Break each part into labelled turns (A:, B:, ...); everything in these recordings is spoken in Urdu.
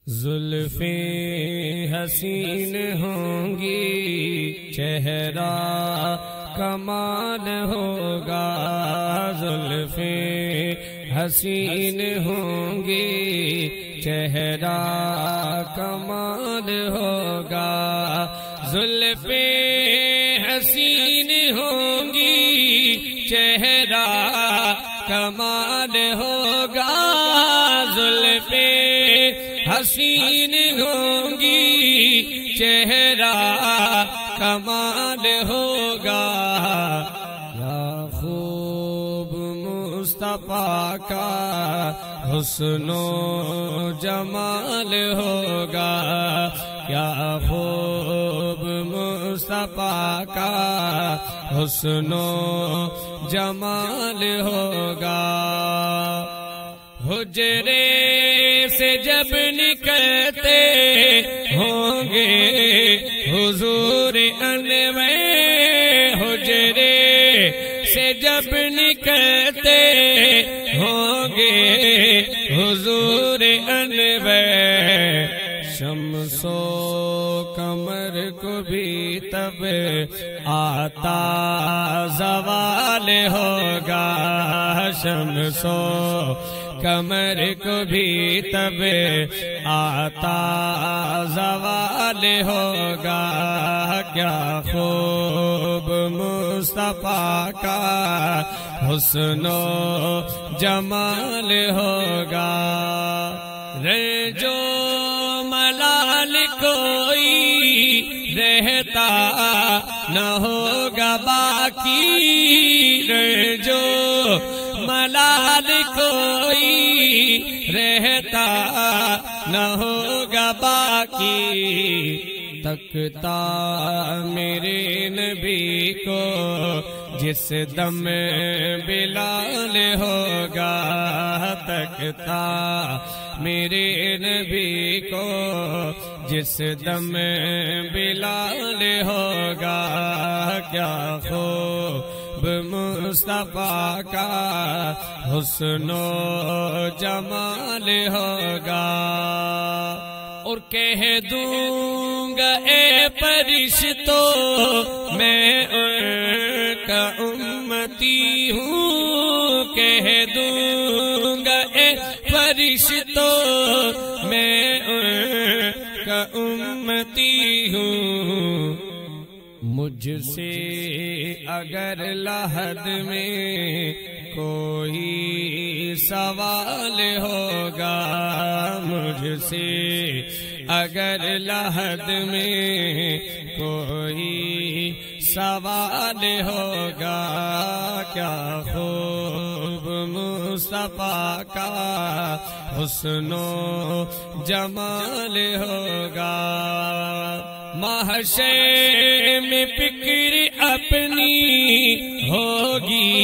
A: زلفیں حسین ہوں گی، چہرہ کمال ہوگا، زلفیں حسین ہوں گی، چہرہ کمال ہوگا، زلفیں حسین ہوں گی، چہرہ کمال ہوگا، زلفیں حسین ہوں گی، چہرہ کمال ہوگا، یا خوب مصطفیٰ کا حسن و جمال ہوگا، کیا خوب مصطفیٰ کا حسن و جمال ہوگا، حجرے سے جب نکلتے ہوں گے حضور انور، حجرے سے جب نکلتے ہوں گے حضور انور، شمس و قمر کو بھی تب آتا زوال ہوگا، شمس و قمر کو بھی تب آتا زوال ہوگا، کیا خوب مصطفیٰ کا حسن و جمال ہوگا، رنجو ملال کوئی رہتا نہ ہوگا باقی، رنجو ملال کوئی رہتا نہ ہوگا باقی، تکتا میرے نبی کو جس دم بلال ہوگا، تکتا میرے نبی کو جس دم بلال ہوگا، کیا خوب مصطفیٰ کا حسن و جمال ہوگا، اور کہہ دوں گا اے فرشتوں میں ان کا امتی ہوں، کہہ دوں گا اے فرشتوں میں ان کا امتی ہوں، مجھ سے اگر لحد میں کوئی سوال ہوگا، مجھ سے اگر لحد میں کوئی سوال ہوگا، کیا خوب مصطفیٰ کا حسن و جمال ہوگا، محشر میں فکر اپنی ہوگی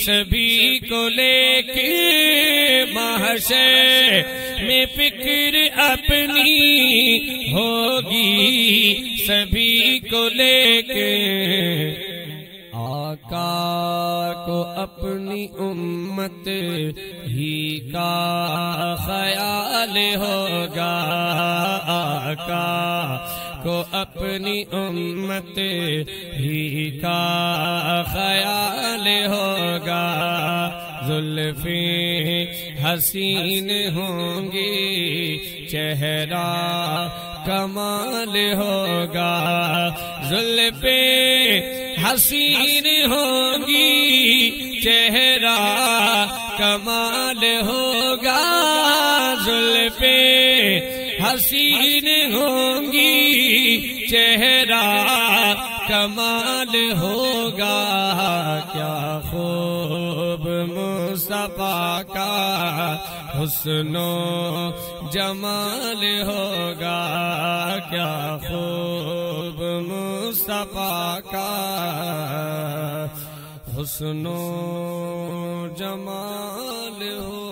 A: سبھی کو لے کے، محشر میں فکر اپنی ہوگی سبھی کو لے کے، آقا کو اپنی امت ہی کا خیال ہوگا، آقا کو اپنی امت ہی کا خیال ہوگا، زلفیں حسین ہوں گی، چہرہ کمال ہوگا، زلفیں حسین ہوں گی، چہرہ کمال ہوگا، زلفیں حسین ہوں گی، چہرہ کمال ہوگا، کیا خوب مصطفیٰ کا حسن و جمال ہوگا، کیا خوب مصطفیٰ کا حسن و جمال ہوگا۔